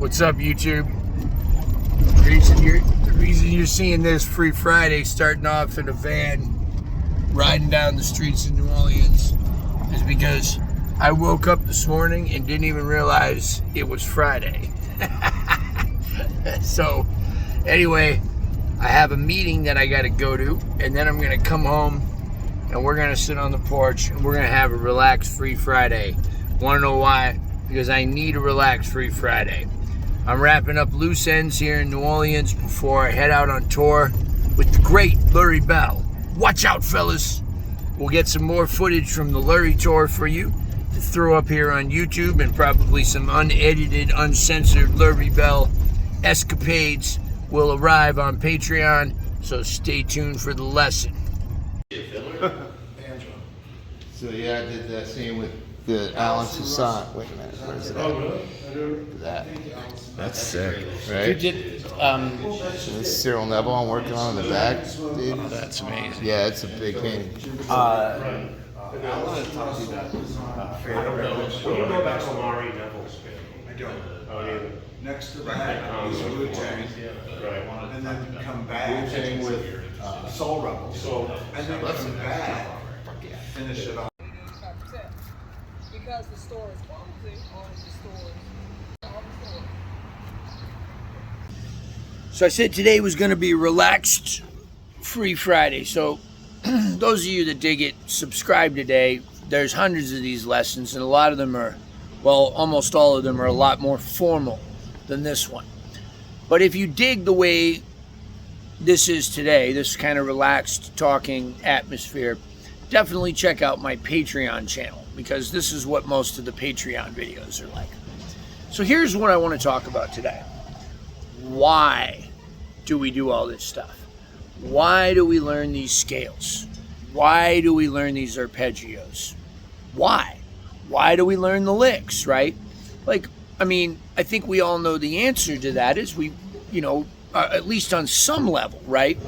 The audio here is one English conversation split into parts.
What's up, YouTube? The reason you're seeing this Free Friday starting off in a van riding down the streets of New Orleans is because I woke up this morning and didn't even realize it was Friday. So anyway, I have a meeting that I got to go to, and then I'm going to come home and we're going to sit on the porch and we're going to have a relaxed Free Friday. Want to know why? Because I need a relaxed Free Friday. I'm wrapping up loose ends here in New Orleans before I head out on tour with the great Lurie Bell. Watch out, fellas. We'll get some more footage from the Lurie tour for you to throw up here on YouTube, and probably some unedited, uncensored Lurie Bell escapades will arrive on Patreon, so stay tuned for the lesson. So yeah, I did that scene with the Alan Sassant. Wait a minute, where's it at? That's sick, right? You did, So this Cyril Neville I'm working on in the back, dude. oh, that's amazing. Yeah, it's a big painting. I want to talk to you about I don't know. When you go back to Mari Neville's band, I don't. Oh, neither. Next to that is Wu-Tang, Right. and then come back with Soul Rebels, and then come back, finish it off. Because the store is closing, all the stores. So I said today was going to be a relaxed Free Friday. So those of you that dig it, subscribe today. There's hundreds of these lessons, and a lot of them are, well, almost all of them are a lot more formal than this one. But if you dig the way this is today, this kind of relaxed talking atmosphere, definitely check out my Patreon channel, because this is what most of the Patreon videos are like. So here's what I want to talk about today. Why do we do all this stuff? Why do we learn these scales? Why do we learn these arpeggios? Why? Why do we learn the licks, right? Like, I mean, I think we all know the answer to that is we, at least on some level, right?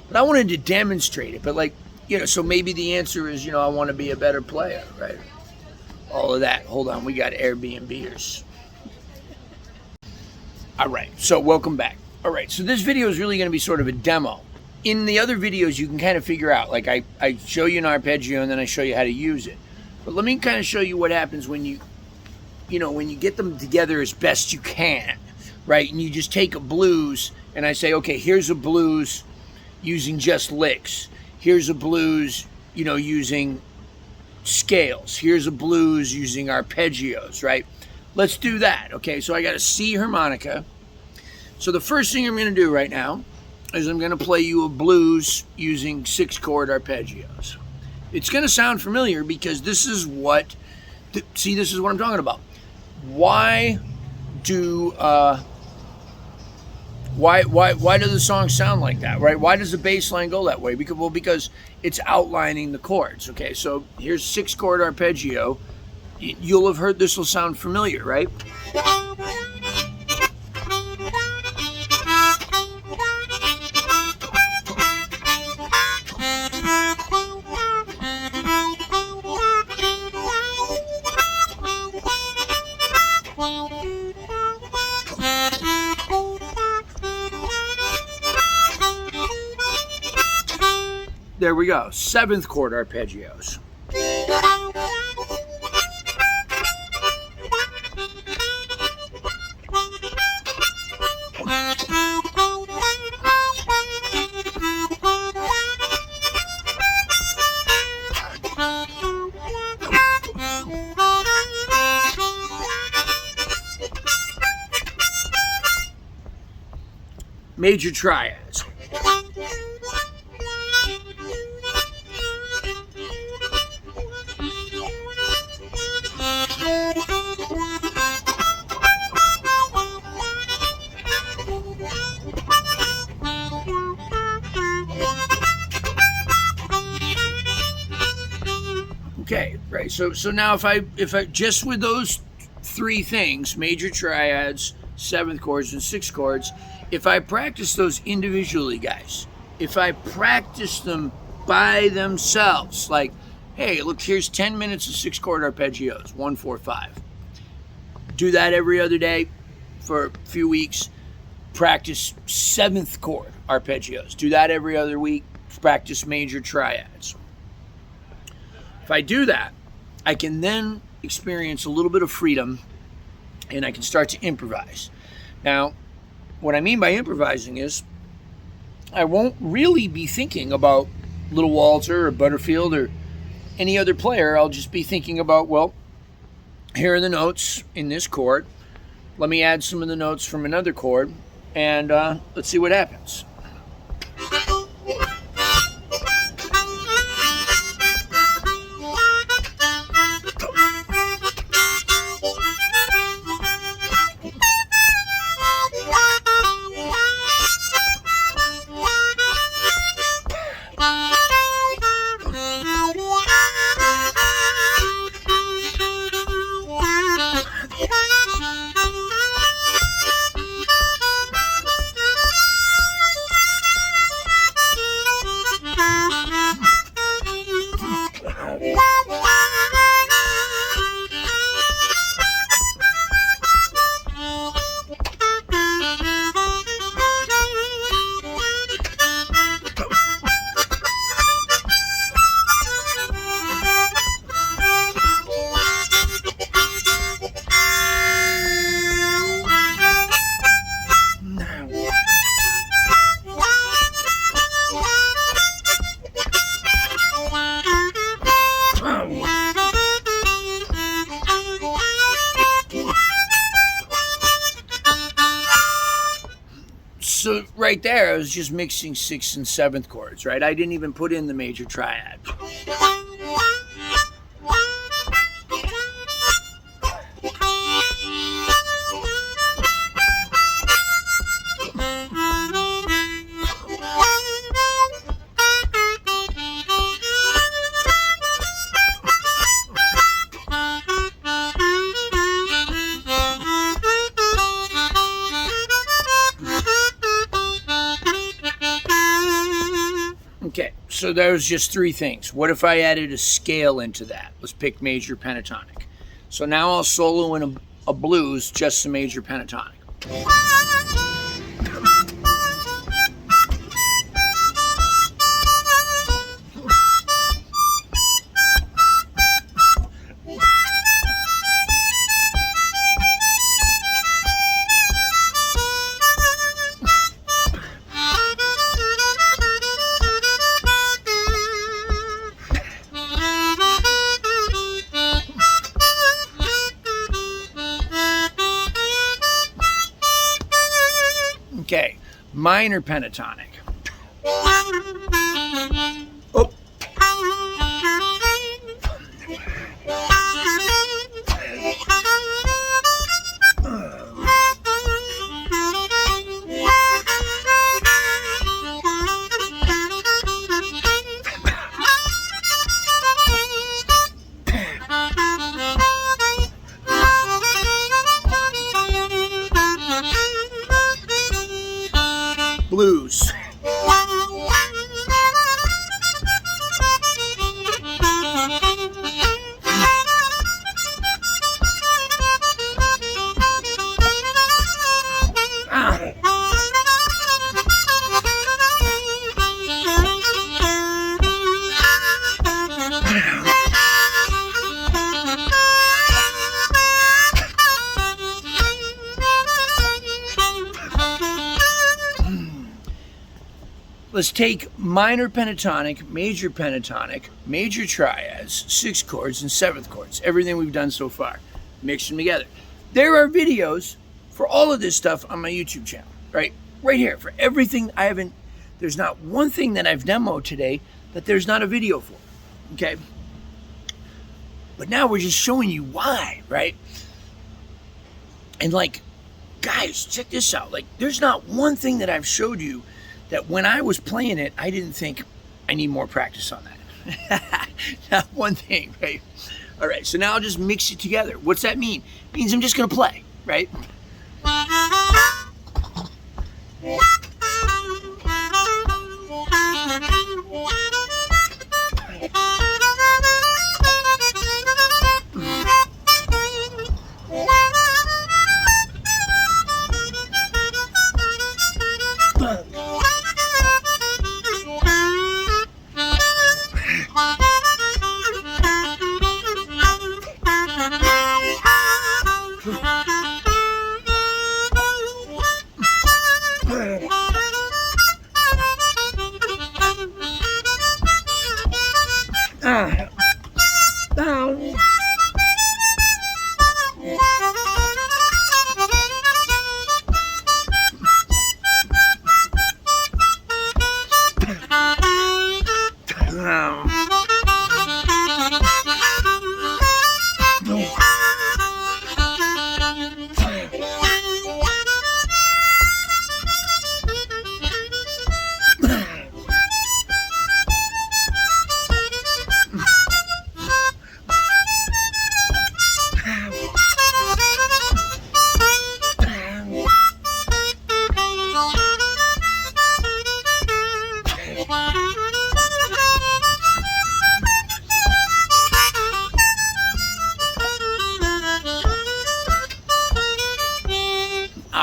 But I wanted to demonstrate it. But like, so maybe the answer is, I want to be a better player, right? All of that. Hold on, we got Airbnbers. All right, so welcome back. All right, so this video is really going to be sort of a demo. In the other videos, you can kind of figure out, like I show you an arpeggio and then I show you how to use it. But let me kind of show you what happens when you get them together as best you can, right? And you just take a blues and I say, okay, here's a blues using just licks. Here's a blues, using scales. Here's a blues using arpeggios, right? Let's do that, okay? So I got a C harmonica. So the first thing I'm going to do right now is I'm going to play you a blues using 6-chord arpeggios. It's going to sound familiar because this is what, this is what I'm talking about. Why do the songs sound like that, right? Why does the bass line go that way? Because it's outlining the chords, okay? So here's 6-chord arpeggio. You'll have heard this will sound familiar, right? There we go, 7th chord arpeggios. Major Triads. Okay, right. So now if I just with those three things, major triads, 7th chords and 6 chords, if I practice those individually, guys, if I practice them by themselves, like, hey, look, here's 10 minutes of 6-chord arpeggios, 1, 4, 5. Do that every other day, for a few weeks, practice 7th chord arpeggios. Do that every other week. Practice major triads. If I do that, I can then experience a little bit of freedom and I can start to improvise. Now, what I mean by improvising is I won't really be thinking about Little Walter or Butterfield or any other player. I'll just be thinking about, well, here are the notes in this chord. Let me add some of the notes from another chord, and let's see what happens. So right there, I was just mixing 6th and 7th chords, right? I didn't even put in the major triad. Okay, so there's just 3 things. What if I added a scale into that? Let's pick major pentatonic. So now I'll solo in a blues, just a major pentatonic. Okay, minor pentatonic. Oh. Blues. Let's take minor pentatonic, major triads, 6 chords, and 7th chords. Everything we've done so far. Mix them together. There are videos for all of this stuff on my YouTube channel, right? Right here. For everything I haven't, there's not one thing that I've demoed today that there's not a video for, okay? But now we're just showing you why, right? And like, guys, check this out. Like, there's not one thing that I've showed you that when I was playing it, I didn't think I need more practice on that. Not one thing, right? All right, so now I'll just mix it together. What's that mean? It means I'm just gonna play, right?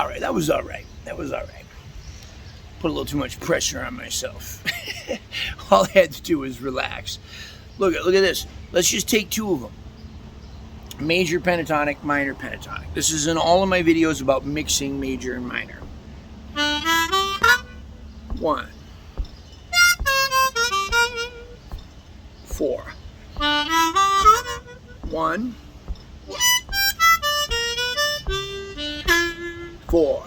All right, that was all right. That was all right. Put a little too much pressure on myself. All I had to do was relax. Look at this. Let's just take two of them. Major pentatonic, minor pentatonic. This is in all of my videos about mixing major and minor. 1, 4. 1, 4.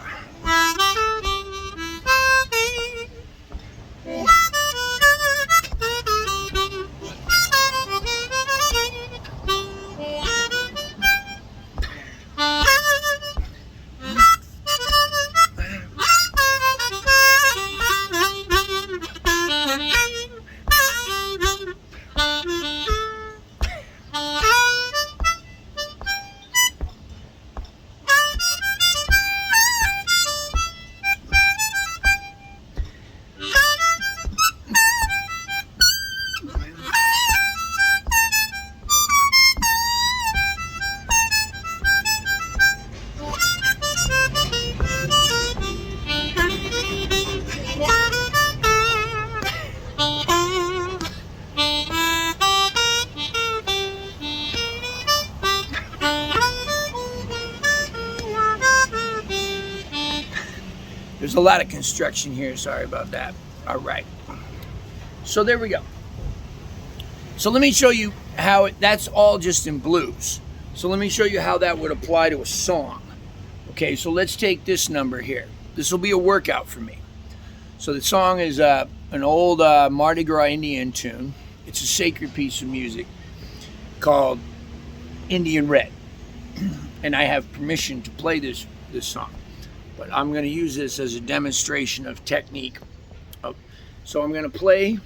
There's a lot of construction here, sorry about that. All right, so there we go. So let me show you how that's all just in blues. So let me show you how that would apply to a song. Okay, so let's take this number here. This will be a workout for me. So the song is an old Mardi Gras Indian tune. It's a sacred piece of music called Indian Red. And I have permission to play this song. But I'm going to use this as a demonstration of technique. So I'm going to play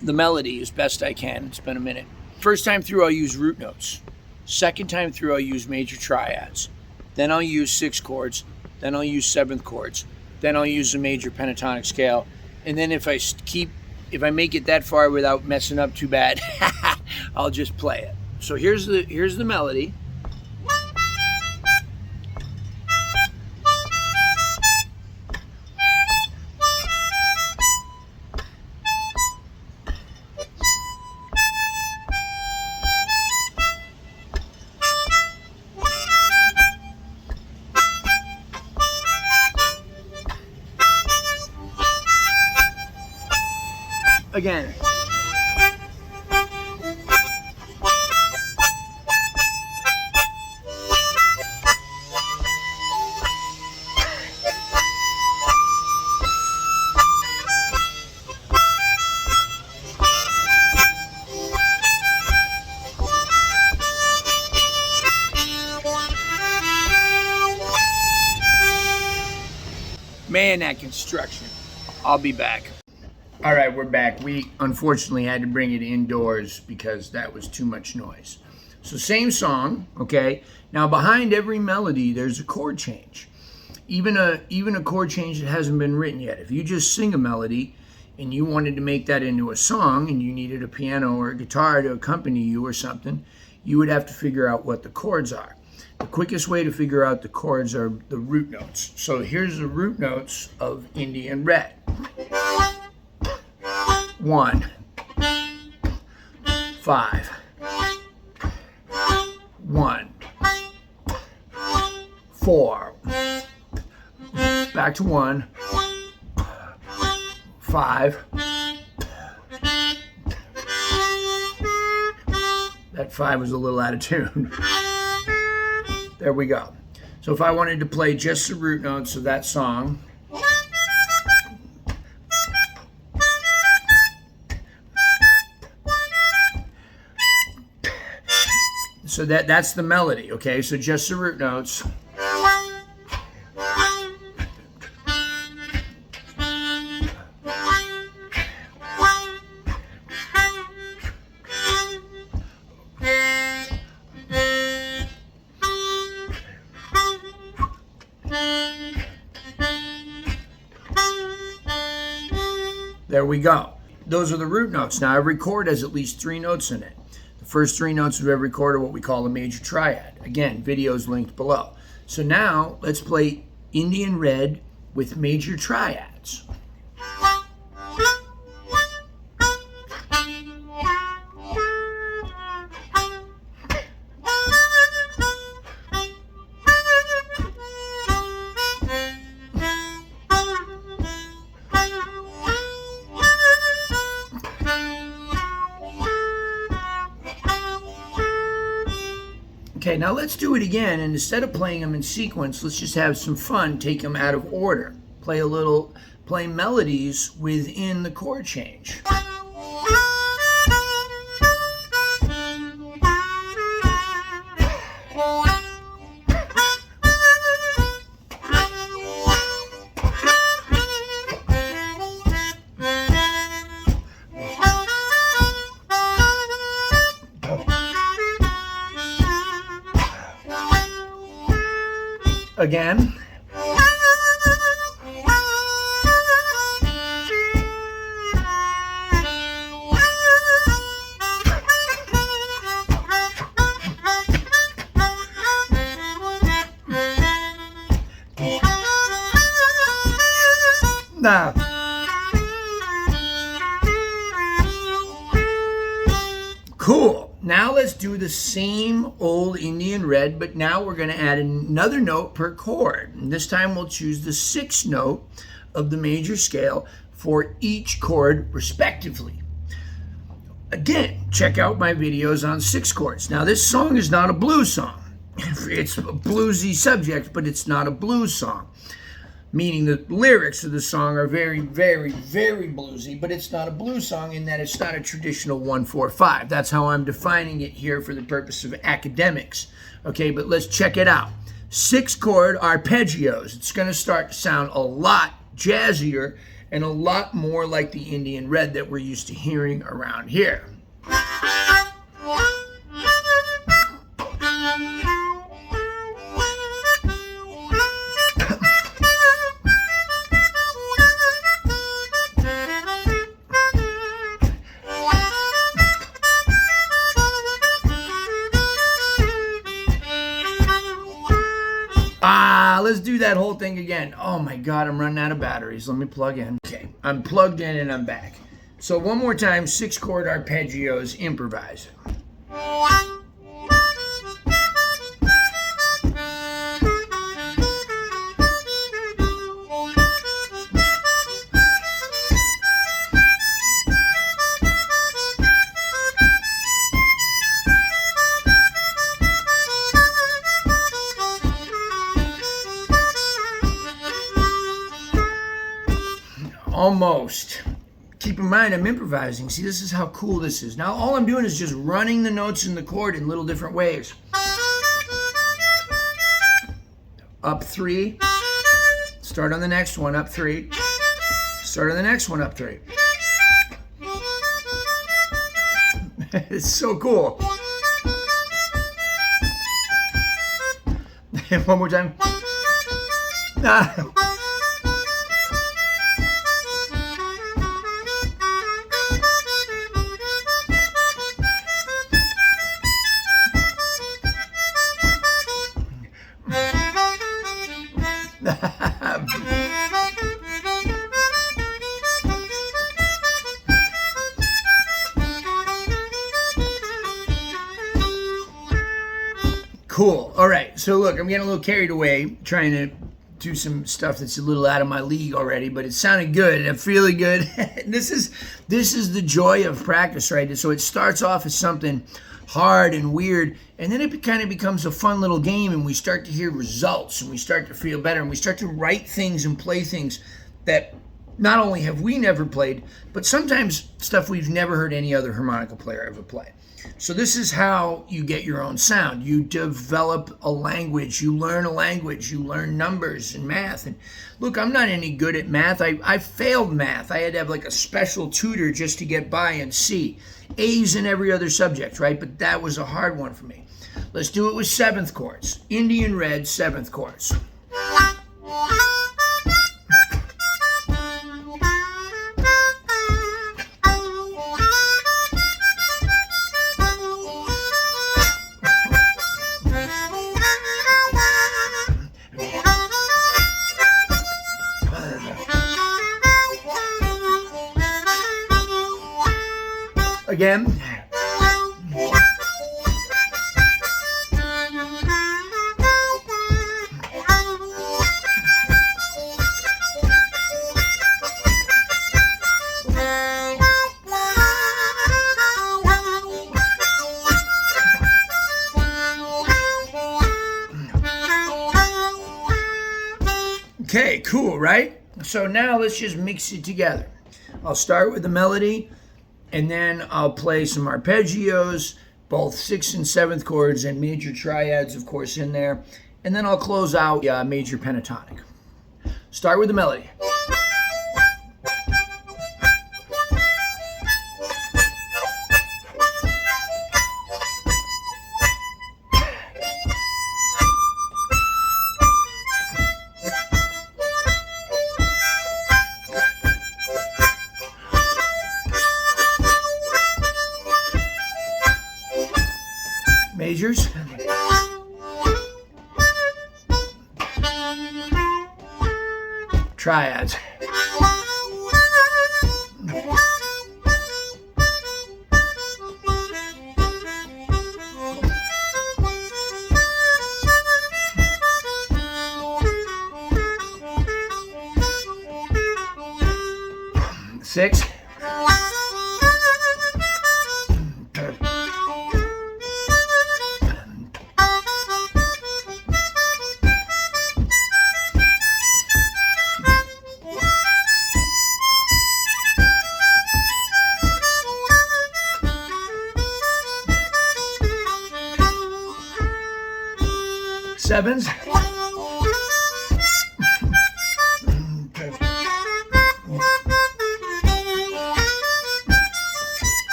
the melody as best I can. It's been a minute. First time through, I'll use root notes. Second time through, I'll use major triads. Then I'll use 6 chords. Then I'll use 7th chords. Then I'll use the major pentatonic scale. And then if I make it that far without messing up too bad, I'll just play it. So here's the melody. Again. Man, that construction. I'll be back. All right, we're back. We unfortunately had to bring it indoors because that was too much noise. So same song, okay? Now behind every melody, there's a chord change. Even a chord change that hasn't been written yet. If you just sing a melody and you wanted to make that into a song and you needed a piano or a guitar to accompany you or something, you would have to figure out what the chords are. The quickest way to figure out the chords are the root notes. So here's the root notes of Indian Red. 1, 5, 1, 4, back to 1, 5, that 5 was a little out of tune. There we go. So if I wanted to play just the root notes of that song, so that's the melody, okay? So just the root notes. There we go. Those are the root notes. Now every chord has at least 3 notes in it. The first 3 notes of every chord are what we call a major triad. Again, videos linked below. So now let's play Indian Red with Major Triads. Okay, now let's do it again, and instead of playing them in sequence, let's just have some fun, take them out of order. Play melodies within the chord change. Again. Now. Cool. Now let's do the same old Indian Red, but now we're going to add another note per chord. And this time we'll choose the 6th note of the major scale for each chord respectively. Again, check out my videos on 6 chords. Now this song is not a blues song. It's a bluesy subject, but it's not a blues song. Meaning the lyrics of the song are very, very, very bluesy, but it's not a blues song in that it's not a traditional 1-4-5. That's how I'm defining it here for the purpose of academics. Okay, but let's check it out. 6-chord arpeggios. It's going to start to sound a lot jazzier and a lot more like the Indian Red that we're used to hearing around here. Let's do that whole thing again. Oh my God, I'm running out of batteries. Let me plug in. Okay, I'm plugged in and I'm back. So one more time, 6-chord arpeggios, improvising. Almost. Keep in mind, I'm improvising. See, this is how cool this is. Now, all I'm doing is just running the notes in the chord in little different ways. Up 3. Start on the next one, up 3. Start on the next one, up 3. It's so cool. One more time. Cool. All right. So look, I'm getting a little carried away trying to do some stuff that's a little out of my league already, but it sounded good and I'm feeling good. This is the joy of practice, right? So it starts off as something hard and weird, and then it kind of becomes a fun little game, and we start to hear results, and we start to feel better, and we start to write things and play things that not only have we never played, but sometimes stuff we've never heard any other harmonica player ever play. So this is how you get your own sound. You develop a language, you learn a language, you learn numbers and math. And look, I'm not any good at math. I failed math. I had to have like a special tutor just to get by and C. A's in every other subject, right? But that was a hard one for me. Let's do it with 7th chords. Indian Red, 7th chords. Again. Okay, cool, right? So now let's just mix it together. I'll start with the melody, and then I'll play some arpeggios, both 6th and 7th chords, and major triads, of course, in there. And then I'll close out major pentatonic. Start with the melody. Majors. Triads. Six. Sevens.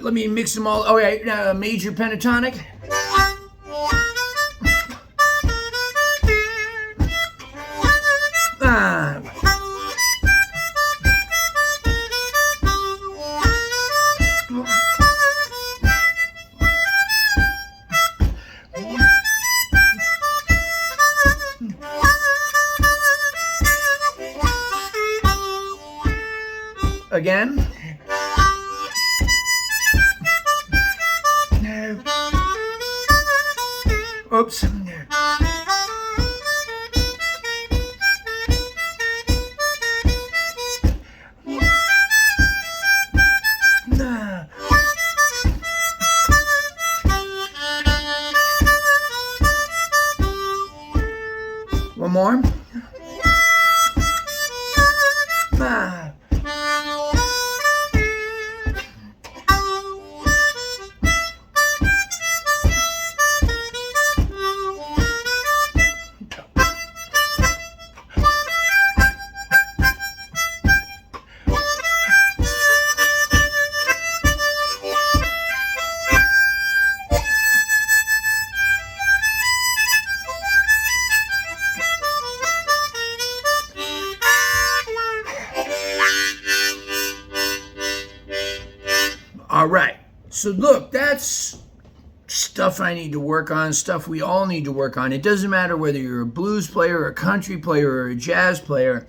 Let me mix them all. All right, major pentatonic. Again. Oops. One more. All right, so look, that's stuff I need to work on, stuff we all need to work on. It doesn't matter whether you're a blues player, or a country player, or a jazz player.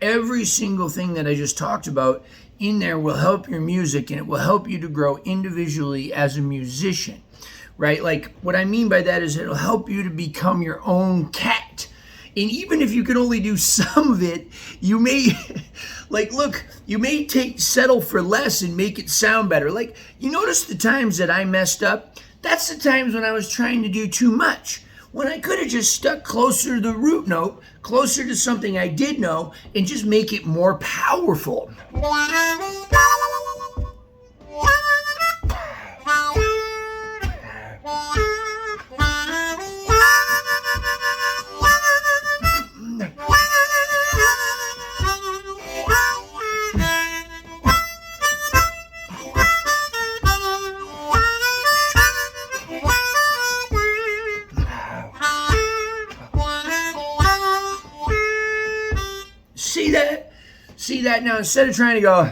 Every single thing that I just talked about in there will help your music, and it will help you to grow individually as a musician, right? Like, what I mean by that is it'll help you to become your own cat. And even if you can only do some of it, you may, like, look, you may settle for less and make it sound better. Like, you notice the times that I messed up? That's the times when I was trying to do too much. When I could have just stuck closer to the root note, closer to something I did know, and just make it more powerful. See that? Now, instead of trying to go,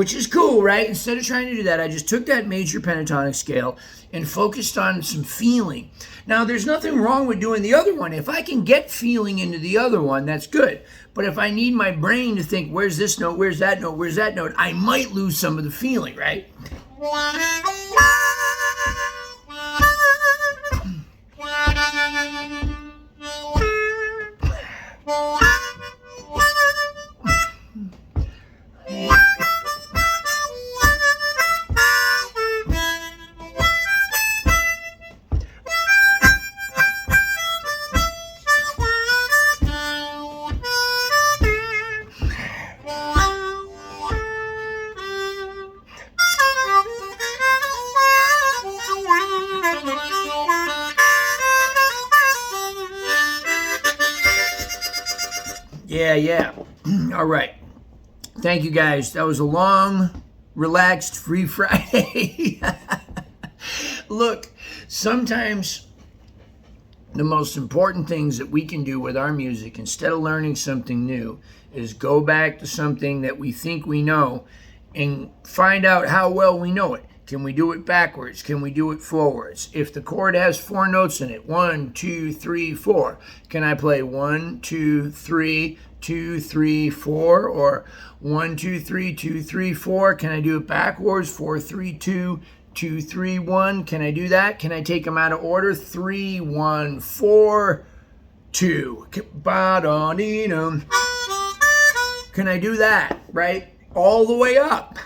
which is cool, right? Instead of trying to do that, I just took that major pentatonic scale and focused on some feeling. Now, there's nothing wrong with doing the other one. If I can get feeling into the other one, that's good. But if I need my brain to think, where's this note, where's that note, where's that note, I might lose some of the feeling, right? Yeah. All right. Thank you, guys. That was a long, relaxed, free Friday. Look, sometimes the most important things that we can do with our music, instead of learning something new, is go back to something that we think we know and find out how well we know it. Can we do it backwards? Can we do it forwards? If the chord has 4 notes in it, 1, 2, 3, 4, can I play 1, 2, 3, 2, 3, 4, or 1, 2, 3, 2, 3, 4? Can I do it backwards? 4, 3, 2, 2, 3, 1. Can I do that? Can I take them out of order? 3, 1, 4, 2. Can I do that, right? All the way up.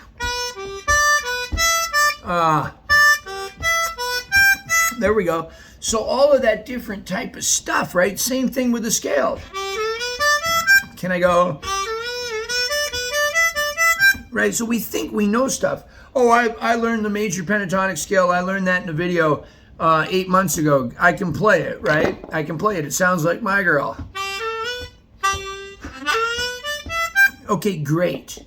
There we go. So all of that different type of stuff, right? Same thing with the scale. Can I go? Right, so we think we know stuff. Oh, I learned the major pentatonic scale. I learned that in a video 8 months ago. I can play it, right? I can play it. It sounds like my girl. Okay, great.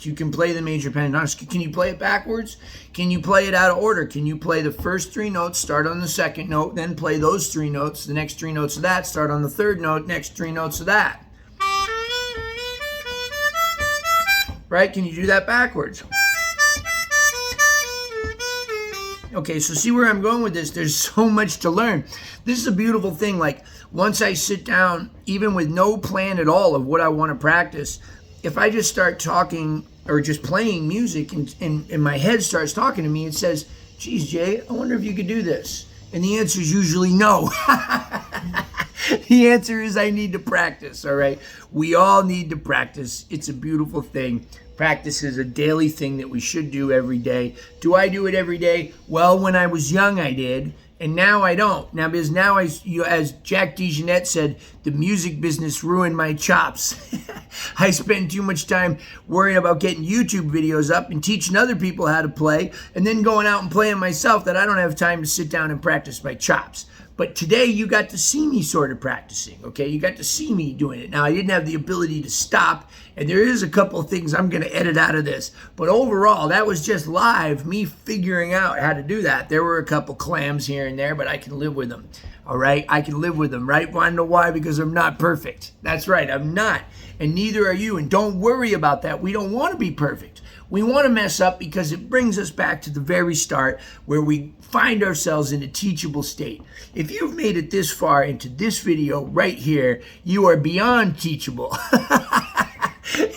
You can play the major pentatonic. Can you play it backwards? Can you play it out of order? Can you play the first 3 notes, start on the second note, then play those 3 notes, the next 3 notes of that, start on the third note, next 3 notes of that? Right? Can you do that backwards? Okay, so see where I'm going with this? There's so much to learn. This is a beautiful thing. Like, once I sit down, even with no plan at all of what I want to practice, if I just start talking or just playing music and my head starts talking to me, it says, geez, Jay, I wonder if you could do this. And the answer is usually no. The answer is I need to practice, all right? We all need to practice. It's a beautiful thing. Practice is a daily thing that we should do every day. Do I do it every day? Well, when I was young, I did. And now I don't. Now, because now, as Jack DeJohnette said, the music business ruined my chops. I spend too much time worrying about getting YouTube videos up and teaching other people how to play, and then going out and playing myself, that I don't have time to sit down and practice my chops. But today you got to see me sort of practicing, okay? You got to see me doing it. Now, I didn't have the ability to stop, and there is a couple of things I'm going to edit out of this. But overall, that was just live, me figuring out how to do that. There were a couple clams here and there, but I can live with them, all right? I can live with them, right? Want to know why? Because I'm not perfect. That's right, I'm not. And neither are you. And don't worry about that. We don't want to be perfect. We want to mess up because it brings us back to the very start where we find ourselves in a teachable state. If you've made it this far into this video right here, you are beyond teachable.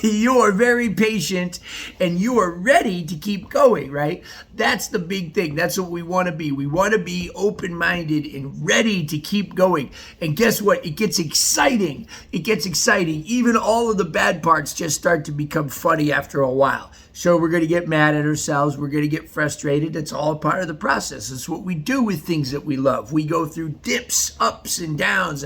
You are very patient and you are ready to keep going, right? That's the big thing. That's what we want to be. We want to be open-minded and ready to keep going. And guess what? It gets exciting. It gets exciting. Even all of the bad parts just start to become funny after a while. So we're going to get mad at ourselves. We're going to get frustrated. It's all part of the process. It's what we do with things that we love. We go through dips, ups and downs,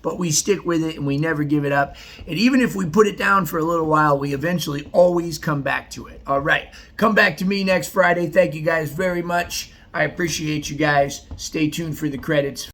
but we stick with it and we never give it up. And even if we put it down for a little while, we eventually always come back to it. All right. Come back to me next Friday. Thank you guys very much. I appreciate you guys. Stay tuned for the credits.